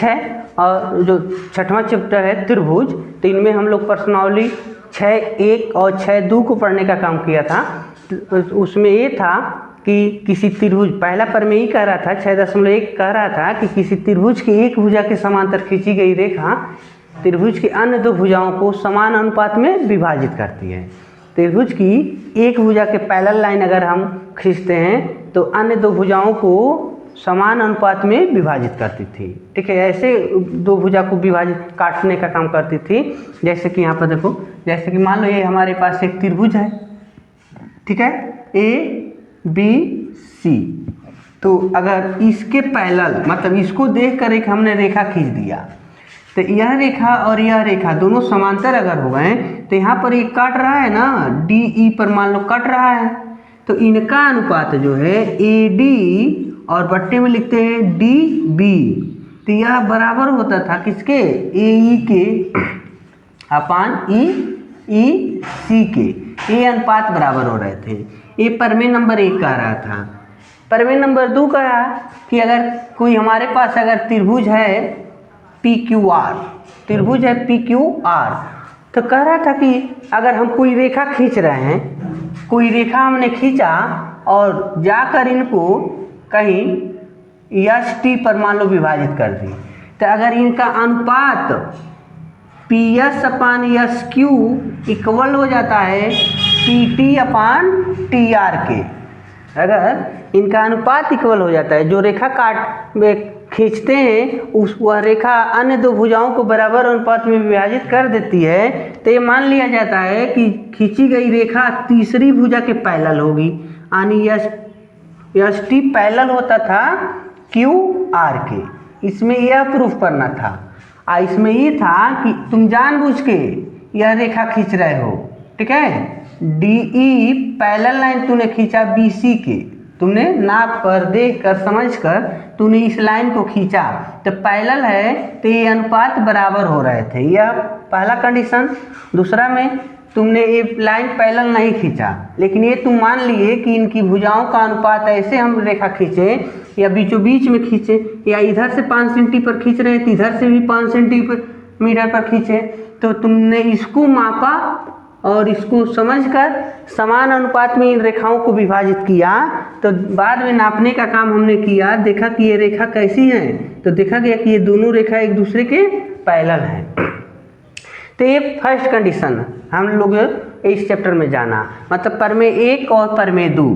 6 और जो 6वां चैप्टर है त्रिभुज, तो इनमें हम लोग प्रश्नावली 6.1 और 6.2 को पढ़ने का काम किया था। उसमें ये था कि किसी त्रिभुज, पहला प्रमेय कह रहा था 6.1 कह रहा था कि किसी त्रिभुज की एक भुजा के समांतर खींची गई रेखा त्रिभुज की अन्य दो भुजाओं को समान अनुपात में विभाजित करती है। त्रिभुज की एक भुजा के पैरेलल लाइन अगर हम खींचते हैं तो अन्य दो भुजाओं को समान अनुपात में विभाजित करती थी। ठीक है, ऐसे दो भुजा को विभाजित काटने का काम करती थी। जैसे कि यहाँ पर देखो, जैसे कि मान लो ये हमारे पास एक त्रिभुज है, ठीक है, ABC। तो अगर इसके पैरेलल मतलब इसको देख कर एक हमने रेखा खींच दिया, तो यह रेखा और यह रेखा दोनों समांतर अगर हो गए तो यहाँ पर ये काट रहा है ना, DE पर मान लो कट रहा है, तो इनका अनुपात जो है AD और बट्टे में लिखते हैं DB, तो यह बराबर होता था किसके, AE के अपान EC के। ये अनुपात बराबर हो रहे थे। ये प्रमेय नंबर 1 कह रहा था। प्रमेय नंबर 2 कहा कि अगर कोई हमारे पास अगर त्रिभुज है PQR, त्रिभुज है PQR, तो कह रहा था कि अगर हम कोई रेखा खींच रहे हैं, कोई रेखा हमने खींचा और जाकर इनको कहीं ST पर मान लो विभाजित कर दी, तो अगर इनका अनुपात PS अपान SQ इक्वल हो जाता है PT अपान TR के, अगर इनका अनुपात इक्वल हो जाता है, जो रेखा काट खींचते हैं उस वह रेखा अन्य दो भुजाओं को बराबर अनुपात में विभाजित कर देती है, तो ये मान लिया जाता है कि खींची गई रेखा तीसरी भुजा के पैरेलल होगी, यानी ST पैरेलल होता था QR के। इसमें यह प्रूफ करना था, इसमें ये था कि तुम जानबूझ के यह रेखा खींच रहे हो, ठीक है, DE पैरेलल लाइन तूने खींचा BC के, तुमने नाप कर देख कर समझ कर तूने इस लाइन को खींचा, तो पैरेलल है तो ये अनुपात बराबर हो रहे थे, यह पहला कंडीशन। दूसरा में तुमने ये लाइन पैरेलल नहीं खींचा, लेकिन ये तुम मान लिए कि इनकी भुजाओं का अनुपात ऐसे हम रेखा खींचे या बीचों बीच में खींचे, या इधर से 5 सेंटी पर खींच रहे हैं तो इधर से भी 5 सेंटीमीटर पर खींचे, तो तुमने इसको मापा और इसको समझकर समान अनुपात में इन रेखाओं को विभाजित किया। तो बाद में नापने का काम हमने किया, देखा कि ये रेखा कैसी है, तो देखा गया कि ये दोनों रेखा एक दूसरे के पैरेलल हैं। तो ये फर्स्ट कंडीशन हम लोग इस चैप्टर में जाना, मतलब प्रमेय 1 और प्रमेय 2,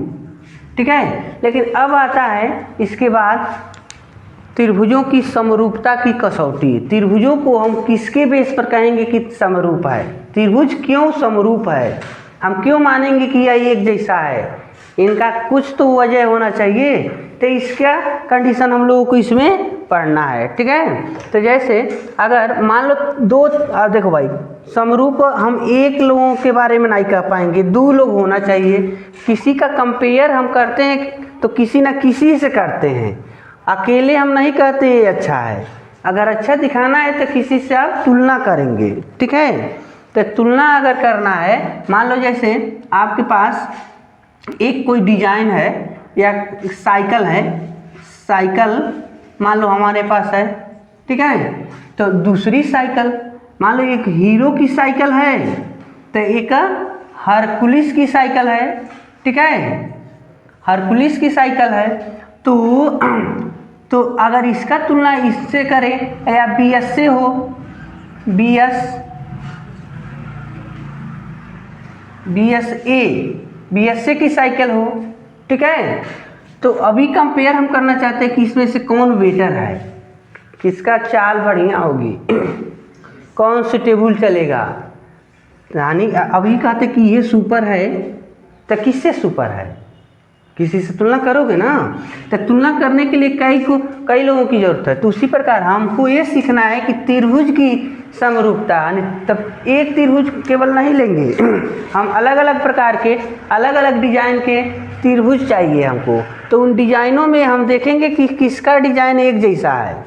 ठीक है। लेकिन अब आता है इसके बाद त्रिभुजों की समरूपता की कसौटी। त्रिभुजों को हम किसके बेस पर कहेंगे कि समरूप है, त्रिभुज क्यों समरूप है, हम क्यों मानेंगे कि यह एक जैसा है, इनका कुछ तो वजह होना चाहिए, तो इसका कंडीशन हम लोगों को इसमें पढ़ना है, ठीक है। तो जैसे अगर मान लो दो, देखो भाई, समरूप हम एक लोगों के बारे में नहीं कह पाएंगे, 2 लोग होना चाहिए। किसी का कंपेयर हम करते हैं तो किसी न किसी से करते हैं, अकेले हम नहीं कहते ये अच्छा है, अगर अच्छा दिखाना है तो किसी से आप तुलना करेंगे, ठीक है। तो तुलना अगर करना है, मान लो जैसे आपके पास एक कोई डिजाइन है या साइकिल है, साइकिल मान लो हमारे पास है, ठीक है, तो दूसरी साइकिल मान लो एक हीरो की साइकिल है, तो एक हरकुलिस की साइकिल है, ठीक है, हरकुलिस की साइकिल है, तो अगर इसका तुलना इससे करें या BS से हो, BSA की साइकिल हो, ठीक है, तो अभी कंपेयर हम करना चाहते हैं कि इसमें से कौन बेटर है, किसका चाल बढ़िया होगी, कौन सुटेबल चलेगा। यानी अभी कहते कि ये सुपर है, तो किससे सुपर है, किसी से तुलना करोगे ना, तो तुलना करने के लिए कई लोगों की ज़रूरत है। तो उसी प्रकार हमको ये सीखना है कि त्रिभुज की समरूपता, यानी तब एक त्रिभुज केवल नहीं लेंगे, हम अलग अलग प्रकार के अलग अलग डिजाइन के त्रिभुज चाहिए हमको, तो उन डिजाइनों में हम देखेंगे कि किसका डिजाइन एक जैसा है,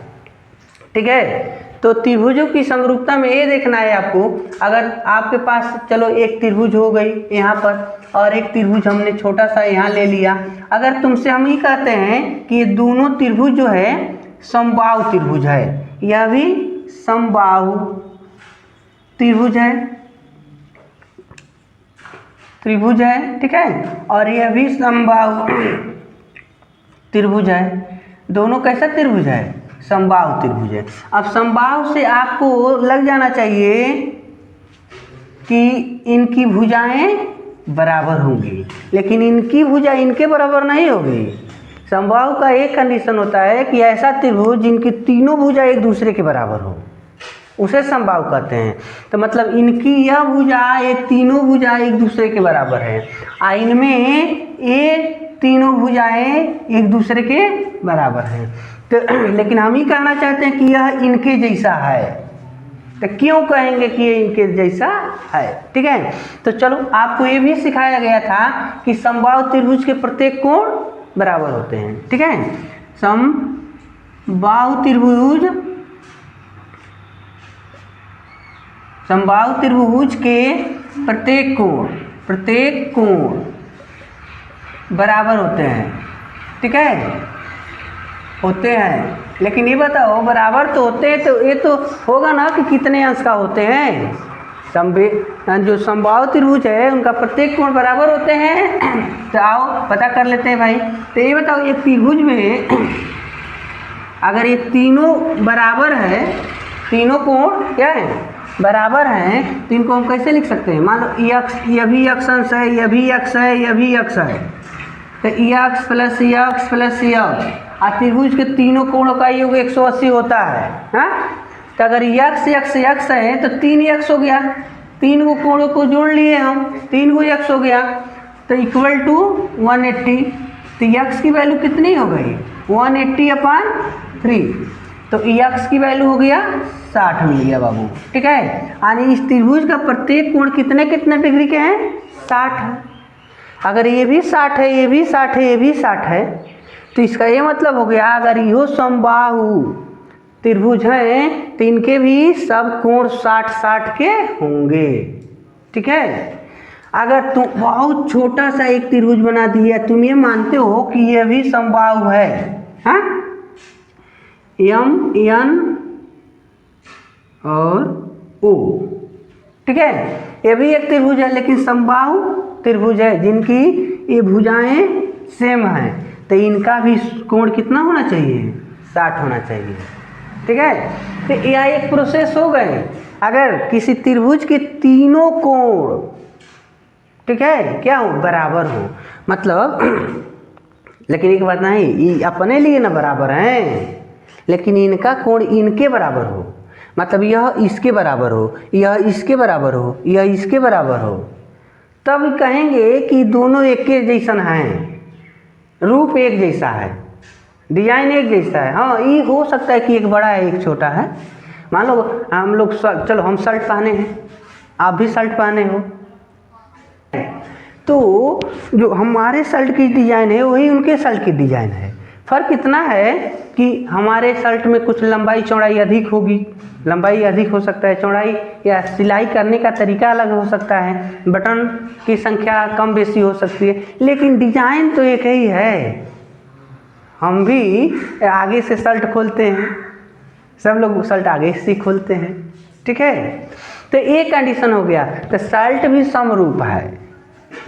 ठीक है। तो त्रिभुजों की समरूपता में ये देखना है आपको, अगर आपके पास चलो एक त्रिभुज हो गई यहाँ पर और एक त्रिभुज हमने छोटा सा यहाँ ले लिया, अगर तुमसे हम ये कहते हैं कि ये दोनों त्रिभुज जो है समबाहु त्रिभुज है, यह भी समबाहु त्रिभुज है, त्रिभुज है, ठीक है, और यह भी समबाहु त्रिभुज है। दोनों कैसा त्रिभुज है? समबाहु त्रिभुज है। अब समबाहु से आपको लग जाना चाहिए कि इनकी भुजाएं बराबर होंगी, लेकिन इनकी भुजा इनके बराबर नहीं होगी। समबाहु का एक कंडीशन होता है कि ऐसा त्रिभुज जिनकी तीनों भुजा एक दूसरे के बराबर हो, उसे समबाहु कहते हैं। तो मतलब इनकी यह भुजा, ये तीनों भुजा एक दूसरे के बराबर है, और इनमें ये तीनों भुजाएं एक दूसरे के बराबर हैं। तो लेकिन हम ही कहना चाहते हैं कि यह इनके जैसा है, तो क्यों कहेंगे कि ये इनके जैसा है? ठीक है, तो चलो आपको ये भी सिखाया गया था कि समबाहु त्रिभुज के प्रत्येक कोण बराबर होते हैं। ठीक है, समबाहु त्रिभुज, समबाहु त्रिभुज के प्रत्येक कोण बराबर होते हैं। ठीक है, होते हैं, लेकिन ये बताओ बराबर तो होते हैं, तो ये तो होगा ना कि कितने अंश का होते हैं। जो समबाहु त्रिभुज है उनका प्रत्येक कोण बराबर होते हैं। तो आओ पता कर लेते हैं भाई। तो ये बताओ, ये त्रिभुज में अगर ये तीनों बराबर है, तीनों कोण क्या है? बराबर हैं, तो इनको हम कैसे लिख सकते हैं? मान लो यह भी x अंश है, यह भी x है, यह भी x है, तो x plus x plus x, और त्रिभुज के तीनों कोणों का योग 180 होता है। हाँ, तो अगर x है तो 3x हो गया, तीन को कोणों को जोड़ लिए हम, 3 को x हो गया, तो इक्वल टू 180। तो x की वैल्यू कितनी हो गई? 180/3, तो x की वैल्यू हो गया 60 मिल गया बाबू। ठीक है, यानी इस त्रिभुज का प्रत्येक कोण कितने कितने डिग्री के हैं? 60 है। अगर ये भी 60 है, ये भी 60 है, ये भी 60 है, तो इसका ये मतलब हो गया अगर यो समबाहु त्रिभुज है तो इनके भी सब कोण 60-60 के होंगे। ठीक है, अगर तुम बहुत छोटा सा एक त्रिभुज बना दिया, तुम ये मानते हो कि यह भी समबाहु है, हाँ, M N और O, ठीक है, ये भी एक त्रिभुज है लेकिन समबाहु त्रिभुज है, जिनकी ये भुजाएं सेम हैं, तो इनका भी कोण कितना होना चाहिए? 60 होना चाहिए। ठीक है, तो यह एक प्रोसेस हो गए। अगर किसी त्रिभुज के तीनों कोण, ठीक है, क्या हो? बराबर हो, मतलब लेकिन एक बात नहीं, ये अपने लिए ना बराबर हैं, लेकिन इनका कोण इनके बराबर हो, मतलब यह इसके बराबर हो, यह इसके बराबर हो, यह इसके बराबर हो, तब कहेंगे कि दोनों एक के जैसन हैं, रूप एक जैसा है, डिजाइन एक जैसा है। हाँ, ये हो सकता है कि एक बड़ा है एक छोटा है। मान लो हम लोग चलो हम शर्ट पहने हैं, आप भी शर्ट पहने हो, तो जो हमारे शर्ट की डिजाइन है वही उनके शर्ट की डिजाइन है। फ़र्क इतना है कि हमारे शर्ट में कुछ लंबाई चौड़ाई अधिक होगी, लंबाई अधिक हो सकता है, चौड़ाई या सिलाई करने का तरीका अलग हो सकता है, बटन की संख्या कम बेसी हो सकती है, लेकिन डिजाइन तो एक ही है। हम भी आगे से शर्ट खोलते हैं, सब लोग शर्ट आगे से खोलते हैं। ठीक है, तो एक कंडीशन हो गया, तो शर्ट भी समरूप है,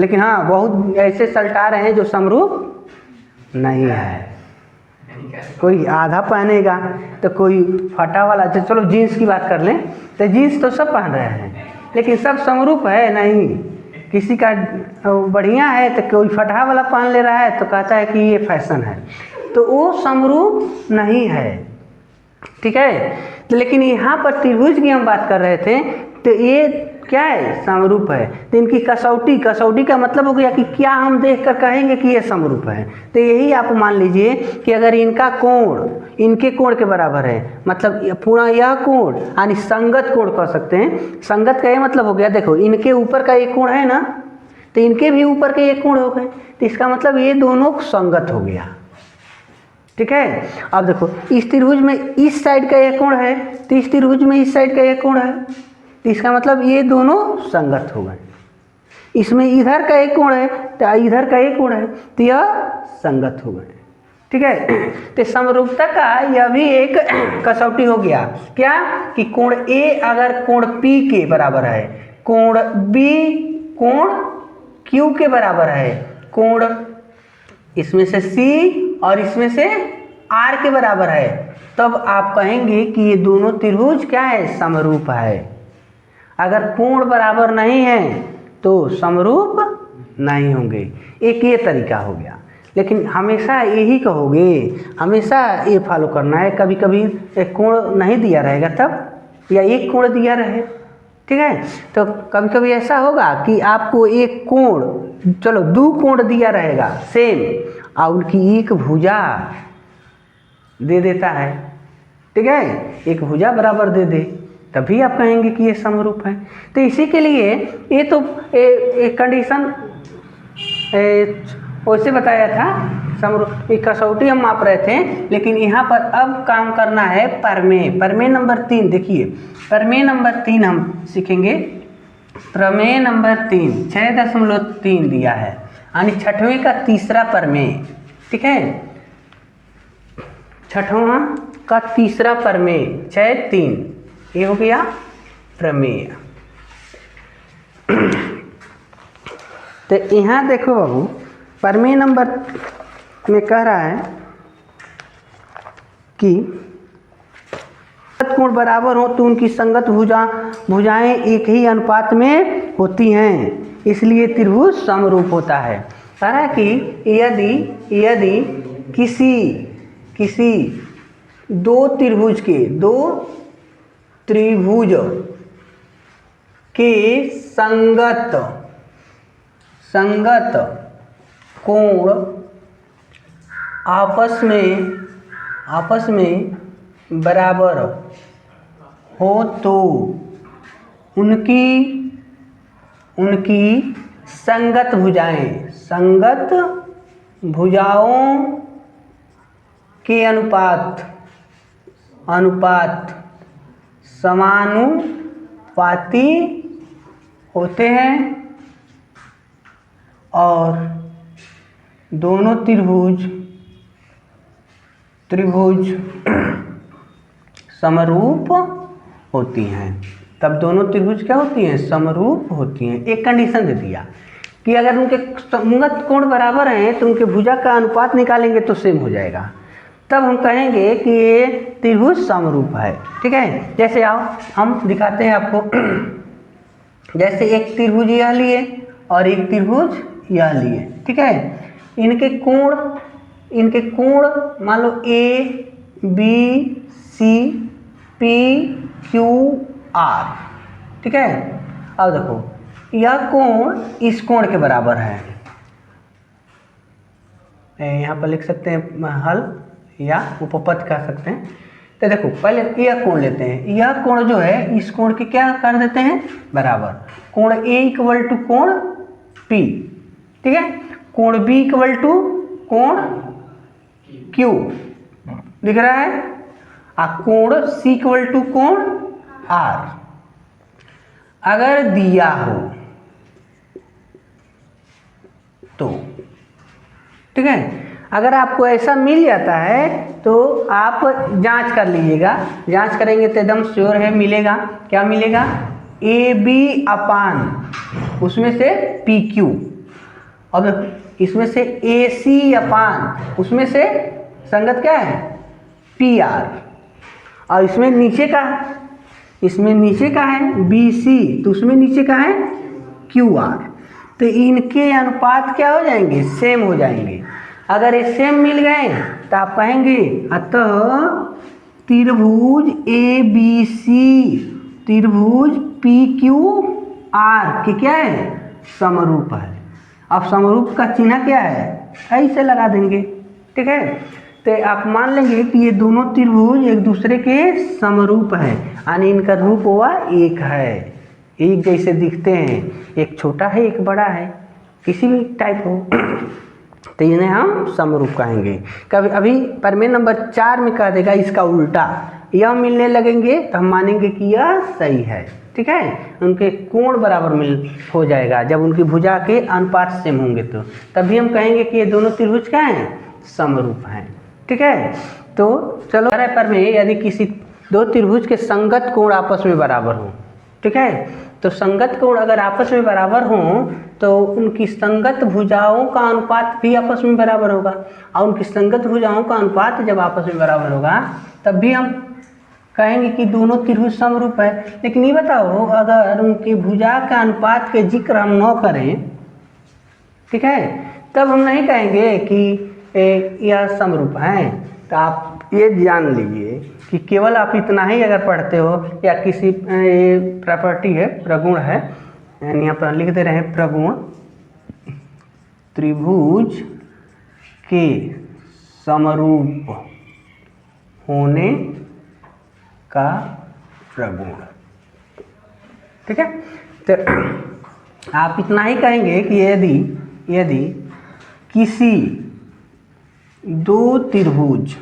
लेकिन हाँ बहुत ऐसे शर्ट आ रहे हैं जो समरूप नहीं है। कोई आधा पहनेगा तो कोई फटा वाला, चलो जीन्स की बात कर लें तो जीन्स तो सब पहन रहे हैं, लेकिन सब समरूप है नहीं। किसी का बढ़िया है तो कोई फटा वाला पहन ले रहा है तो कहता है कि ये फैशन है, तो वो समरूप नहीं है। ठीक है, तो लेकिन यहाँ पर त्रिभुज की हम बात कर रहे थे, तो ये क्या है? समरूप है। तो इनकी कसौटी का मतलब हो गया कि क्या हम देखकर कहेंगे कि ये समरूप है। तो यही आप मान लीजिए कि अगर इनका कोण इनके कोण के बराबर है, मतलब पूरा यह कोण यानी संगत कोण कह सकते हैं। संगत का ये मतलब हो गया, देखो इनके ऊपर का एक कोण है ना, तो इनके भी ऊपर के एक कोण हो गए, तो इसका मतलब ये दोनों संगत हो गया। ठीक है, अब देखो इस त्रिभुज में इस साइड का एक कोण है, तो इस त्रिभुज में इस साइड का एक कोण है, तो इसका मतलब ये दोनों संगत हो गए। इसमें इधर का एक कोण है तो इधर का एक कोण है, तो यह संगत हो गए। ठीक है। तो समरूपता का यह भी एक कसौटी हो गया, क्या कि कोण A अगर कोण P के बराबर है, कोण B कोण Q के बराबर है, कोण इसमें से C और इसमें से R के बराबर है, तब आप कहेंगे कि ये दोनों त्रिभुज क्या है, समरूप है। अगर कोण बराबर नहीं है तो समरूप नहीं होंगे। एक ये तरीका हो गया, लेकिन हमेशा यही कहोगे, हमेशा ये फॉलो करना है। कभी कभी एक कोण नहीं दिया रहेगा तब, या एक कोण दिया रहे, ठीक है, तो कभी कभी ऐसा होगा कि आपको एक कोण, चलो 2 कोण दिया रहेगा सेम, और उनकी एक भुजा दे देता है, ठीक है, एक भुजा बराबर दे दे, तभी आप कहेंगे कि ये समरूप है। तो इसी के लिए ये तो एक कंडीशन वैसे बताया था, समरूप एक कसौटी हम माप रहे थे, लेकिन यहाँ पर अब काम करना है प्रमेय। प्रमेय नंबर 3 देखिए, प्रमेय नंबर 3 हम सीखेंगे। प्रमेय नंबर 3 6.3 दिया है, यानी 6वें का तीसरा प्रमेय, ठीक है, 6वां का तीसरा प्रमेय 6.3, ये हो गया प्रमेय। तो यहाँ देखो बाबू, प्रमेय नंबर में कह रहा है कि कोण बराबर हो तो उनकी संगत भुजाएं एक ही अनुपात में होती हैं, इसलिए त्रिभुज समरूप होता है। कह रहा है कि यदि किसी दो त्रिभुज के संगत कोण आपस में बराबर हो तो उनकी संगत भुजाओं के अनुपात समानुपाती होते हैं, और दोनों त्रिभुज समरूप होती हैं। तब दोनों त्रिभुज क्या होती हैं, समरूप होती हैं। एक कंडीशन दे दिया कि अगर उनके संगत कोण बराबर हैं तो उनके भुजा का अनुपात निकालेंगे तो सेम हो जाएगा, तब हम कहेंगे कि ये त्रिभुज समरूप है, ठीक है। जैसे आओ हम दिखाते हैं आपको, जैसे एक त्रिभुज यह लिए और एक त्रिभुज यह लिए, ठीक है, इनके कोण मान लो ABCPQR, ठीक है। अब देखो यह कोण इस कोण के बराबर है, यहाँ पर लिख सकते हैं हल या उपपद कह सकते हैं। तो देखो पहले यह कोण लेते हैं, यह कोण जो है इस कोण के क्या कर देते हैं, बराबर। कोण A इक्वल टू कोण P, ठीक है, कोण B इक्वल टू कोण Q दिख रहा है, और कोण C इक्वल टू कोण R। अगर दिया हो तो, ठीक है, अगर आपको ऐसा मिल जाता है तो आप जांच कर लीजिएगा, जांच करेंगे तो एकदम श्योर है मिलेगा। क्या मिलेगा, AB अपान उसमें से PQ, अब इसमें से AC अपान उसमें से संगत क्या है, PR, और इसमें नीचे का है BC, तो उसमें नीचे का है QR। तो इनके अनुपात क्या हो जाएंगे, सेम हो जाएंगे। अगर ये सेम मिल गए तो आप कहेंगे अतः त्रिभुज ABC त्रिभुज PQR के क्या है, समरूप है। अब समरूप का चिन्ह क्या है, ऐसे लगा देंगे, ठीक है। तो आप मान लेंगे कि ये दोनों त्रिभुज एक दूसरे के समरूप है, यानी इनका रूप हुआ एक है, एक जैसे दिखते हैं, एक छोटा है एक बड़ा है, किसी भी टाइप हो, तो इन्हें हम समरूप कहेंगे। कभी अभी प्रमेय नंबर 4 में कह देगा इसका उल्टा, यह मिलने लगेंगे तो हम मानेंगे कि यह सही है, ठीक है। उनके कोण बराबर हो जाएगा जब उनकी भुजा के अनुपात सेम होंगे, तो तभी हम कहेंगे कि ये दोनों त्रिभुज क्या हैं, समरूप हैं। ठीक है। तो चलो पर में यदि किसी दो त्रिभुज के संगत कोण आपस में बराबर हों, ठीक है, तो संगत कोण अगर आपस में बराबर हों तो उनकी संगत भुजाओं का अनुपात भी आपस में बराबर होगा, और उनकी संगत भुजाओं का अनुपात जब आपस में बराबर होगा तब भी हम कहेंगे कि दोनों त्रिभुज समरूप है। लेकिन ये बताओ, अगर उनकी भुजा के अनुपात के जिक्र हम न करें, ठीक है, तब हम नहीं कहेंगे कि यह समरूप है। तो आप ये जान लीजिए कि केवल आप इतना ही अगर पढ़ते हो या किसी प्रॉपर्टी है, प्रगुण है, यानी यहाँ पर लिख दे रहे हैं प्रगुण त्रिभुज के समरूप होने का प्रगुण, ठीक है। तो आप इतना ही कहेंगे कि यदि किसी दो त्रिभुज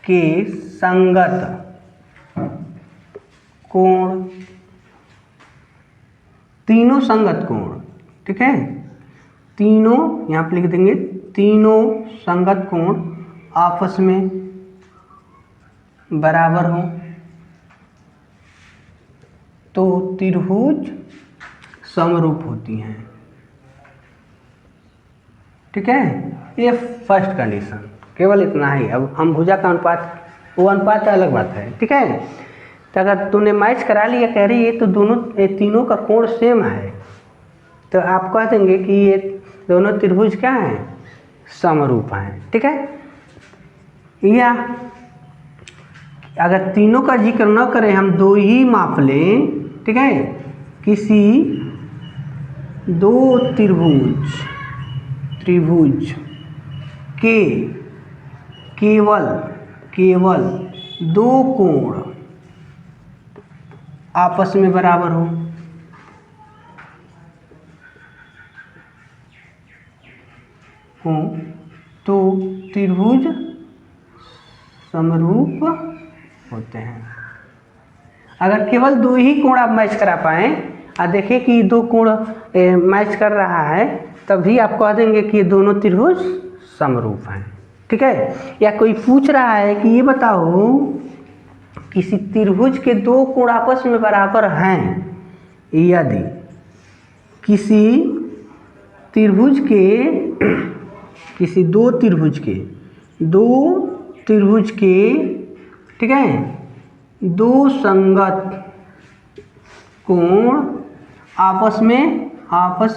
के संगत कोण, तीनों संगत कोण, ठीक है, तीनों यहाँ पर लिख देंगे, तीनों संगत कोण आपस में बराबर हो तो त्रिभुज समरूप होती हैं, ठीक है। ये फर्स्ट कंडीशन, केवल इतना ही। अब हम भुजा का अनुपात, वो अनुपात अलग बात है, ठीक है। तो अगर तूने मैच करा लिया, कह रही है तो दोनों तीनों का कोण सेम है, तो आप कह देंगे कि ये दोनों त्रिभुज क्या हैं, समरूप हैं, ठीक है। या अगर तीनों का जिक्र न करें, हम दो ही माप लें, ठीक है, किसी दो त्रिभुज के केवल दो कोण आपस में बराबर हो तो त्रिभुज समरूप होते हैं। अगर केवल दो ही कोण आप मैच करा पाएँ और देखें कि दो कोण मैच कर रहा है, तभी आप कह देंगे कि ये दोनों त्रिभुज समरूप हैं, ठीक है। या कोई पूछ रहा है कि ये बताओ, किसी त्रिभुज के दो कोण आपस में बराबर हैं, यदि किसी दो त्रिभुज के, ठीक है, दो संगत कोण आपस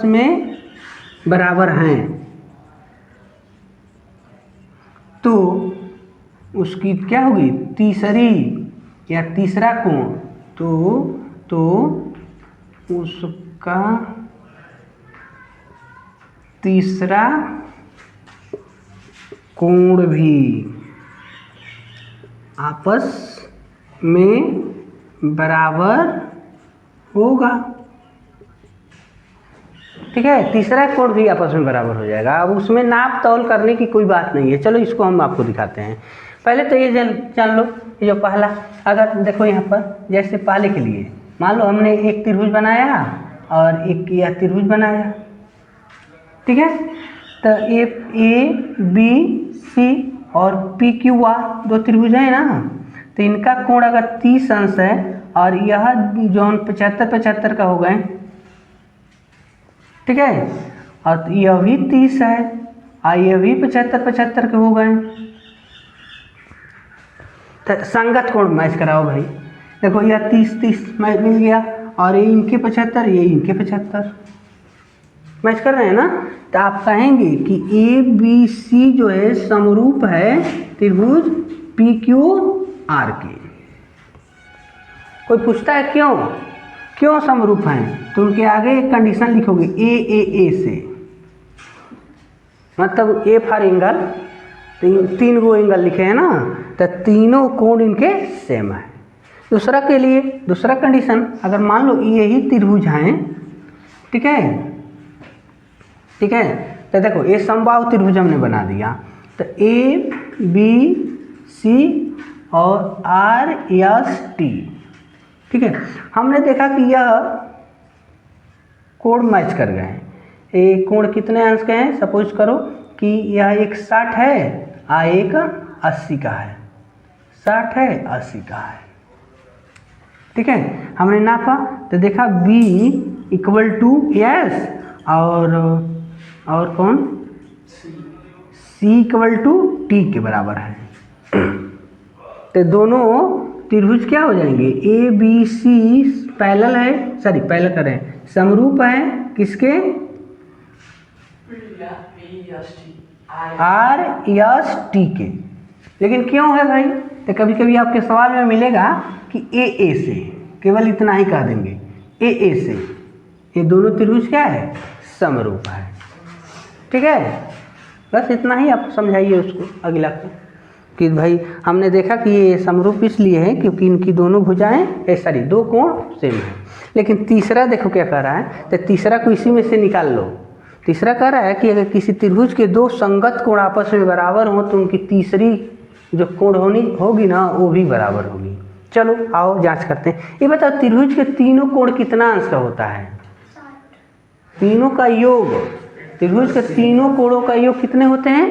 में बराबर हैं, तो उसकी क्या होगी, तीसरा कोण, तो उसका तीसरा कोण भी आपस में बराबर होगा, ठीक है। तीसरा कोण भी आपस में बराबर हो जाएगा। अब उसमें नाप तौल करने की कोई बात नहीं है। चलो इसको हम आपको दिखाते हैं। पहले तो ये जान लो, ये जो पहला, अगर देखो यहाँ पर, जैसे पहले के लिए मान लो हमने एक त्रिभुज बनाया और एक यह त्रिभुज बनाया, ठीक है। तो ए बी सी और पी क्यू आर दो त्रिभुज है ना, तो इनका कोण अगर 30 अंश है और यह जो 75 का हो गए, ठीक है, और यह भी 30 है और यह भी 75 के हो गए, तो संगत कोण मैच कराओ भाई। देखो यह 30 मैच मिल गया और ये इनके 75, ये इनके 75 मैच कर रहे हैं ना। तो आप कहेंगे कि ए बी सी जो है समरूप है त्रिभुज पी क्यू आर के। कोई पूछता है क्यों समरूप हैं, तो उनके आगे एक कंडीशन लिखोगे ए से, मतलब ए फॉर एंगल, तीन गो एंगल लिखे हैं ना, तो तीनों कोण इनके सेम है। दूसरा के लिए दूसरा कंडीशन, अगर मान लो यही त्रिभुज हैं, ठीक है, तो देखो ये समबाहु त्रिभुज हमने बना दिया, तो ए बी सी और आर एस टी, ठीक है। हमने देखा कि यह कोण मैच कर गए, ये कोण कितने अंश के हैं? सपोज करो कि यह एक 60 है और एक 80 का है, 60 है 80 का है। ठीक है, हमने नापा तो देखा B इक्वल टू यस और कौन C इक्वल टू T के बराबर है। तो दोनों त्रिभुज क्या हो जाएंगे? ABC पैरेलल है, सॉरी पैरेलल करें, समरूप है किसके? RST के। लेकिन क्यों है भाई? तो कभी कभी आपके सवाल में मिलेगा कि AA से, केवल इतना ही कह देंगे AA से ये दोनों त्रिभुज क्या है? समरूप है। ठीक है, बस इतना ही आप समझाइए उसको अगला को कि भाई हमने देखा कि ये समरूप इसलिए है क्योंकि इनकी दोनों भुजाएं सॉरी दो कोण सेम है। लेकिन तीसरा देखो क्या कह रहा है, तो तीसरा को इसी में से निकाल लो। तीसरा कह रहा है कि अगर किसी त्रिभुज के दो संगत कोण आपस में बराबर हो तो उनकी तीसरी जो कोण होगी ना वो भी बराबर होगी। चलो आओ जांच करते हैं। ये बताओ त्रिभुज के तीनों कोण कितना अंश का होता है? तीनों का योग, त्रिभुज के तीनों कोणों का योग कितने होते हैं?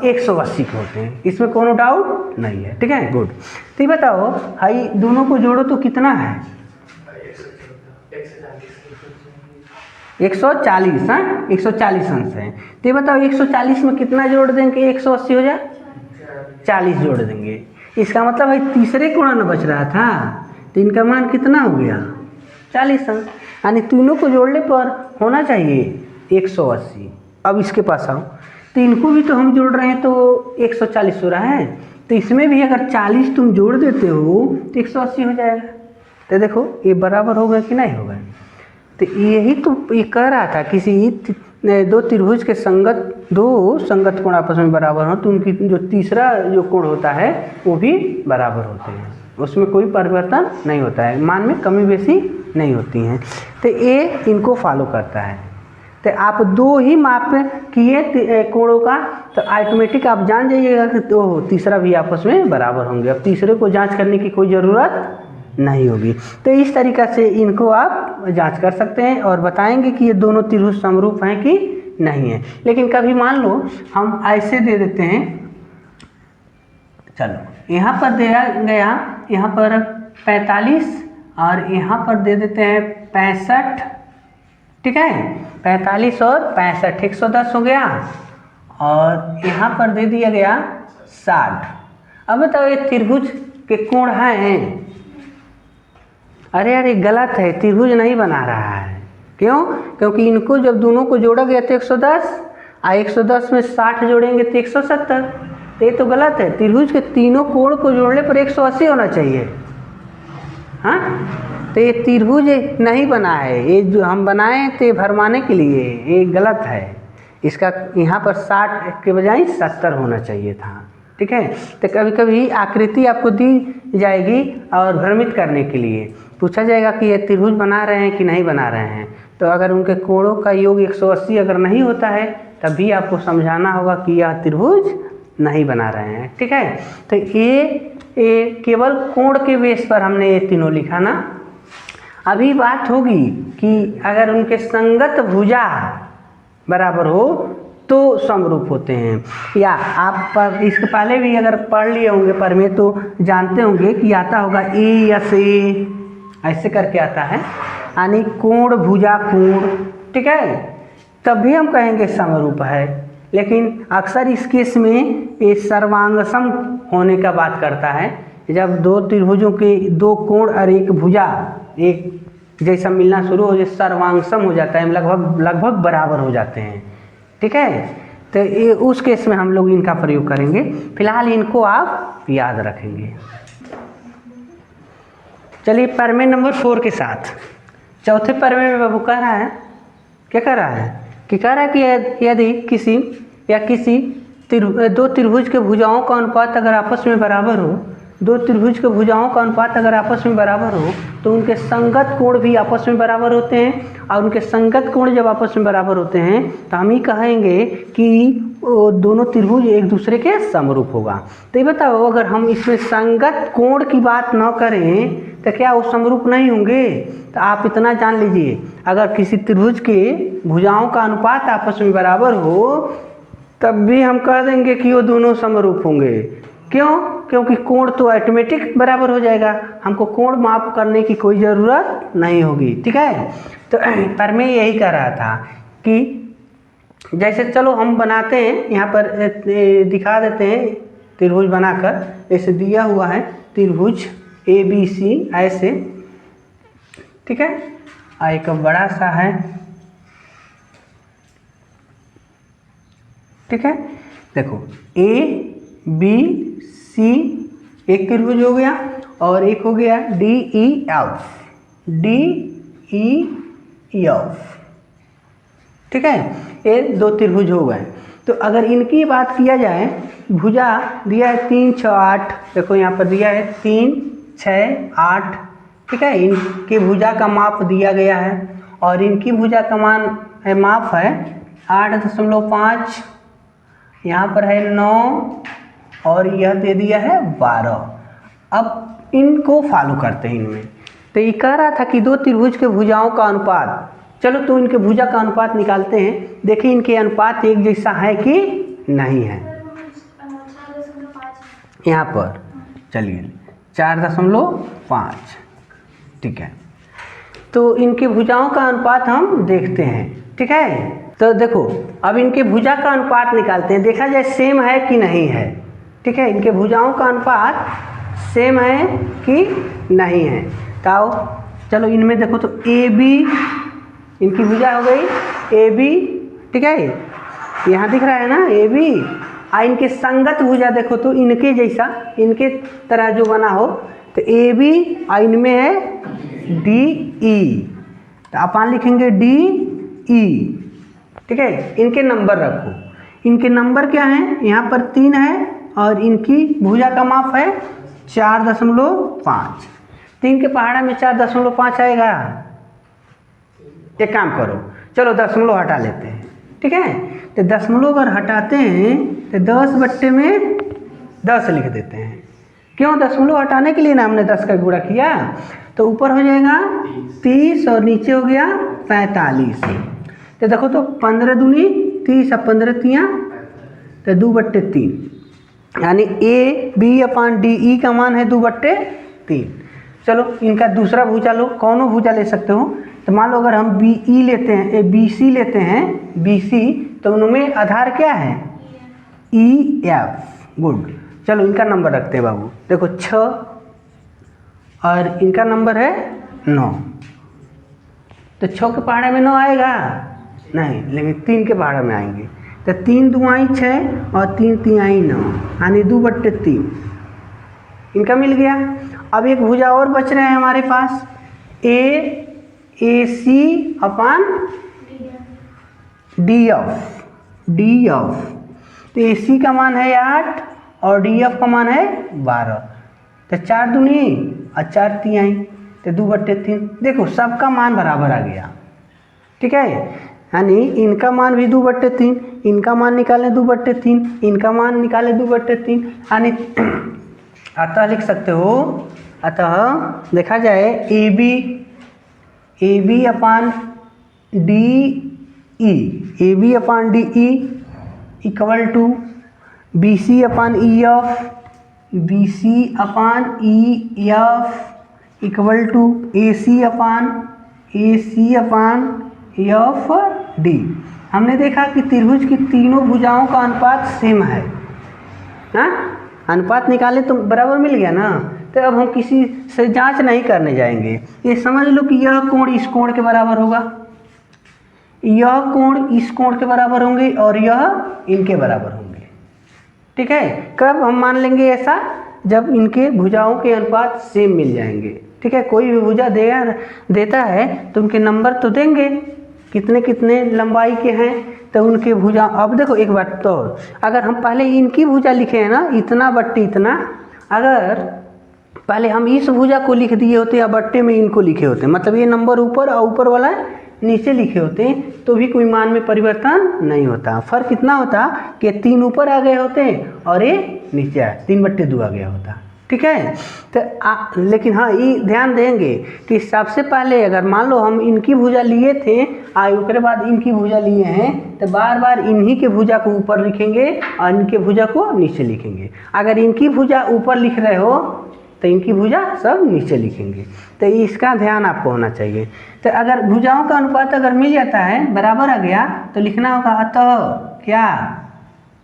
180 के होते हैं, इसमें कोनो डाउट नहीं है। ठीक है, गुड। तो ये बताओ भाई दोनों को जोड़ो तो कितना है? 140। हाँ 140 अंश है। तो ये बताओ 140 में कितना जोड़ देंगे 180 हो जाए? 40 जोड़ देंगे। इसका मतलब भाई तीसरे कोण न बच रहा था तो इनका मान कितना हो गया? 40 अंश। यानी तीनों को जोड़ने पर होना चाहिए 180। अब इसके पास आओ, तो इनको भी तो हम जोड़ रहे हैं तो 140 हो रहा है, तो इसमें भी अगर 40 तुम जोड़ देते हो तो 180 हो जाएगा। तो देखो ये बराबर हो गए कि नहीं हो गए? तो यही तो ये कह रहा था किसी दो त्रिभुज के दो संगत कोण आपस में बराबर हो तो उनकी जो तीसरा जो कोण होता है वो भी बराबर होते हैं, उसमें कोई परिवर्तन नहीं होता है, मान में कमी बेसी नहीं होती हैं। तो ये इनको फॉलो करता है। तो आप दो ही माप किए कोणों का तो ऑटोमेटिक आप जान जाइएगा कि तो तीसरा भी आपस में बराबर होंगे। अब तीसरे को जांच करने की कोई ज़रूरत नहीं होगी। तो इस तरीक़ा से इनको आप जांच कर सकते हैं और बताएंगे कि ये दोनों त्रिभुज समरूप हैं कि नहीं है। लेकिन कभी मान लो हम ऐसे दे देते हैं, चलो यहाँ पर दिया गया यहाँ पर 45 और यहाँ पर दे देते हैं 65। ठीक है, 45 और 65 110 हो गया और यहाँ पर दे दिया गया 60। अब बताओ ये त्रिभुज के कोण हैं? अरे यार ये गलत है, त्रिभुज नहीं बना रहा है। क्यों? क्योंकि इनको जब दोनों को जोड़ा गया तो 110 और 110 में 60 जोड़ेंगे तो 170। तो ये तो गलत है। त्रिभुज के तीनों कोण को जोड़ने पर 180 होना चाहिए। हाँ, तो ये त्रिभुज नहीं बना है, ये जो हम बनाए थे भरमाने के लिए, ये गलत है। इसका यहाँ पर 60 के बजाय 70 होना चाहिए था। ठीक है, तो कभी कभी आकृति आपको दी जाएगी और भ्रमित करने के लिए पूछा जाएगा कि ये त्रिभुज बना रहे हैं कि नहीं बना रहे हैं। तो अगर उनके कोणों का योग 180 अगर नहीं होता है तब भी आपको समझाना होगा कि यह त्रिभुज नहीं बना रहे हैं। ठीक है, तो ये केवल कोण के बेस पर हमने ये तीनों लिखा ना। अभी बात होगी कि अगर उनके संगत भुजा बराबर हो तो समरूप होते हैं। या आप पर इसके पहले भी अगर पढ़ लिए होंगे पर में तो जानते होंगे कि आता होगा ए एस ए, ऐसे करके आता है, यानी कोण भुजा कोण। ठीक है, तब भी हम कहेंगे समरूप है। लेकिन अक्सर इस केस में ये सर्वांगसम होने का बात करता है। जब दो त्रिभुजों के दो कोण और एक भुजा एक जैसा मिलना शुरू हो जाए सर्वांगसम हो जाता है, लगभग बराबर हो जाते हैं। ठीक है, तो ये उस केस में हम लोग इनका प्रयोग करेंगे। फिलहाल इनको आप याद रखेंगे। चलिए प्रमेय नंबर 4 के साथ चौथे प्रमेय में बाबू कह रहा है, क्या कह रहा है कि कह रहा है कि यदि किसी दो त्रिभुज के भुजाओं का अनुपात अगर आपस में बराबर हो दो त्रिभुज के भुजाओं का अनुपात अगर आपस में बराबर हो तो उनके संगत कोण भी आपस में बराबर होते हैं, और उनके संगत कोण जब आपस में बराबर होते हैं तो हम ही कहेंगे कि वो दोनों त्रिभुज एक दूसरे के समरूप होगा। तो ये बताओ, अगर हम इसमें संगत कोण की बात न करें तो क्या वो समरूप नहीं होंगे? तो आप इतना जान लीजिए, अगर किसी त्रिभुज के भुजाओं का अनुपात आपस में बराबर हो तब भी हम कह देंगे कि वो दोनों समरूप होंगे। क्यों? क्योंकि कोण तो ऑटोमेटिक बराबर हो जाएगा, हमको कोण माप करने की कोई ज़रूरत नहीं होगी। ठीक है, तो पर मैं यही कह रहा था कि जैसे चलो हम बनाते हैं, यहाँ पर दिखा देते हैं त्रिभुज बनाकर। ऐसे दिया हुआ है त्रिभुज ABC ऐसे, ठीक है, एक बड़ा सा है, ठीक है। देखो ABC एक त्रिभुज हो गया और एक हो गया DEF, ठीक है, ये दो त्रिभुज हो गए। तो अगर इनकी बात किया जाए, भुजा दिया है 3, 6, 8, देखो यहाँ पर दिया है 3, 6, 8, ठीक है। इनकी भुजा का माप दिया गया है और इनकी भुजा का माप है 8.5, यहाँ पर है 9 और यह दे दिया है 12। अब इनको फॉलो करते हैं इनमें। तो ये कह रहा था कि दो त्रिभुज के भुजाओं का अनुपात, चलो तो इनके भुजा का अनुपात निकालते हैं। देखिए इनके अनुपात एक जैसा है कि नहीं है। यहाँ पर चलिए 4.5, ठीक है। तो इनके भुजाओं का अनुपात हम देखते हैं, ठीक है। तो देखो अब इनके भुजा का अनुपात निकालते हैं, देखा जाए सेम है कि नहीं है, ठीक है। इनके भुजाओं का अनुपात सेम है कि नहीं है। तो चलो इनमें देखो तो AB इनकी भुजा हो गई AB, ठीक है, यहाँ दिख रहा है ना AB। इनके संगत भुजा देखो तो इनके जैसा, इनके तरह जो बना हो, तो AB इनमें है DE, तो अपन लिखेंगे DE, ठीक है। इनके नंबर रखो, इनके नंबर क्या है, यहाँ पर 3 है और इनकी भुजा का माप है 4.5। 3 के पहाड़ा में 4.5 आएगा। एक काम करो, चलो दशमलव हटा लेते हैं, ठीक है। तो दशमलव अगर हटाते हैं तो 10/10 लिख देते हैं। क्यों? दशमलव हटाने के लिए ना हमने 10 का गुणा किया, तो ऊपर हो जाएगा 30 और नीचे हो गया 45। तो देखो तो 15 दूनी 30 और 15 तियाँ तो 2/3, यानी AB/DE का मान है 2/3। चलो इनका दूसरा भुजा लो, कौनों भुजा ले सकते हो। तो मान लो अगर हम BE लेते हैं, BC लेते हैं, BC, तो उनमें आधार क्या है, EF। गुड, चलो इनका नंबर रखते हैं बाबू। देखो 6 और इनका नंबर है 9। तो 6 के पहाड़े में 9 आएगा नहीं, लेकिन 3 के पहाड़े में आएंगे। तो 3 दूआई 6 और 3 तिहाई 9, यानी 2/3 इनका मिल गया। अब एक भुजा और बच रहे हैं हमारे पास, AC/DF। तो AC का मान है 8 और DF का मान है 12। तो 4 दूनी और 4 तिहाई तो 2/3। देखो सबका मान बराबर आ गया, ठीक है। यानी इनका मान भी 2/3, इनका मान निकालें 2/3, इनका मान निकालें 2/3, यानी अतः लिख सकते हो, अतः देखा जाए AB/DE equal to BC/EF equal to AC/FD। हमने देखा कि त्रिभुज की तीनों भुजाओं का अनुपात सेम है ना, अनुपात निकाले तो बराबर मिल गया ना। तो अब हम किसी से जांच नहीं करने जाएंगे, ये समझ लो कि यह कोण इस कोण के बराबर होगा, यह कोण इस कोण के बराबर होंगे और यह इनके बराबर होंगे, ठीक है। कब हम मान लेंगे ऐसा, जब इनके भुजाओं के अनुपात सेम मिल जाएंगे, ठीक है। कोई भी भुजा देता है तो उनके नंबर तो देंगे, कितने कितने लंबाई के हैं, तो उनके भुजा। अब देखो एक बात तो, अगर हम पहले इनकी भुजा लिखे हैं ना, इतना/इतना, अगर पहले हम इस भुजा को लिख दिए होते या बट्टे में इनको लिखे होते, मतलब ये नंबर ऊपर और ऊपर वाला नीचे लिखे होते तो भी कोई मान में परिवर्तन नहीं होता। फर्क कितना होता कि 3 ऊपर आ गए होते और ये नीचे 3/2 आ गया होता। ठीक है, तो लेकिन हाँ ये ध्यान देंगे कि सबसे पहले अगर मान लो हम इनकी भुजा लिए थे उसके बाद इनकी भुजा लिए हैं तो बार बार इन्हीं के भुजा को ऊपर लिखेंगे और इनके भुजा को नीचे लिखेंगे। अगर इनकी भुजा ऊपर लिख रहे हो तो इनकी भुजा सब नीचे लिखेंगे। तो इसका ध्यान आपको होना चाहिए। तो अगर भुजाओं का अनुपात अगर मिल जाता है बराबर आ गया तो लिखना होगा अतः क्या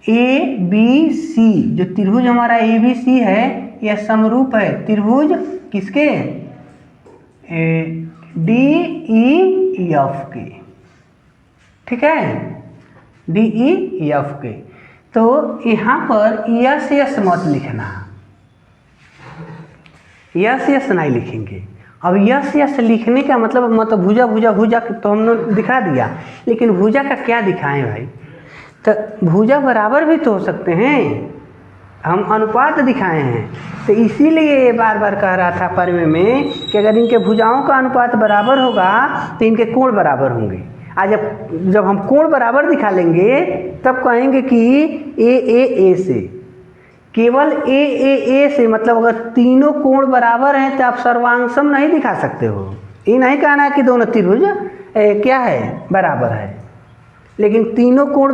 ABC, जो त्रिभुज हमारा ABC है यह समरूप है त्रिभुज किसके DEF के। ठीक है, DEF के। तो यहाँ पर यस मत लिखना, यस नहीं लिखेंगे। अब यस लिखने का मतलब भुजा भुजा भुजा तो हमने दिखा दिया, लेकिन भुजा का क्या दिखाएं भाई? तो भुजा बराबर भी तो हो सकते हैं, हम अनुपात दिखाए हैं। तो इसीलिए ये बार बार कह रहा था परिमेय में कि अगर इनके भुजाओं का अनुपात बराबर होगा तो इनके कोण बराबर होंगे। आज जब हम कोण बराबर दिखा लेंगे तब कहेंगे कि ए से, केवल ए से, मतलब अगर तीनों कोण बराबर हैं तो आप सर्वांगसम नहीं दिखा सकते हो। ये नहीं कहना है कि दोनों त्रिभुज क्या है बराबर है, लेकिन तीनों कोण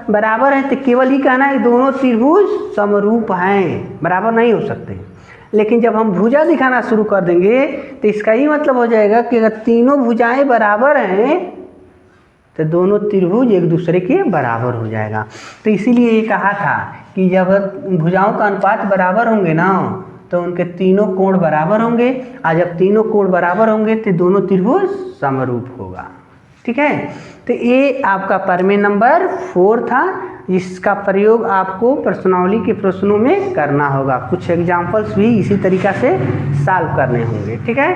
बराबर हैं तो केवल ही कहना है कि दोनों त्रिभुज समरूप हैं, बराबर नहीं हो सकते। लेकिन जब हम भुजा दिखाना शुरू कर देंगे तो इसका ही मतलब हो जाएगा कि अगर तीनों भुजाएं बराबर हैं तो दोनों त्रिभुज एक दूसरे के बराबर हो जाएगा। तो इसीलिए ये कहा था कि जब भुजाओं का अनुपात बराबर होंगे ना तो उनके तीनों कोण बराबर होंगे, और जब तीनों कोण बराबर होंगे तो दोनों त्रिभुज समरूप होगा। ठीक है, तो ये आपका परिमेय नंबर 4 था, जिसका प्रयोग आपको प्रश्नावली के प्रश्नों में करना होगा। कुछ एग्जाम्पल्स भी इसी तरीक़ा से सॉल्व करने होंगे। ठीक है।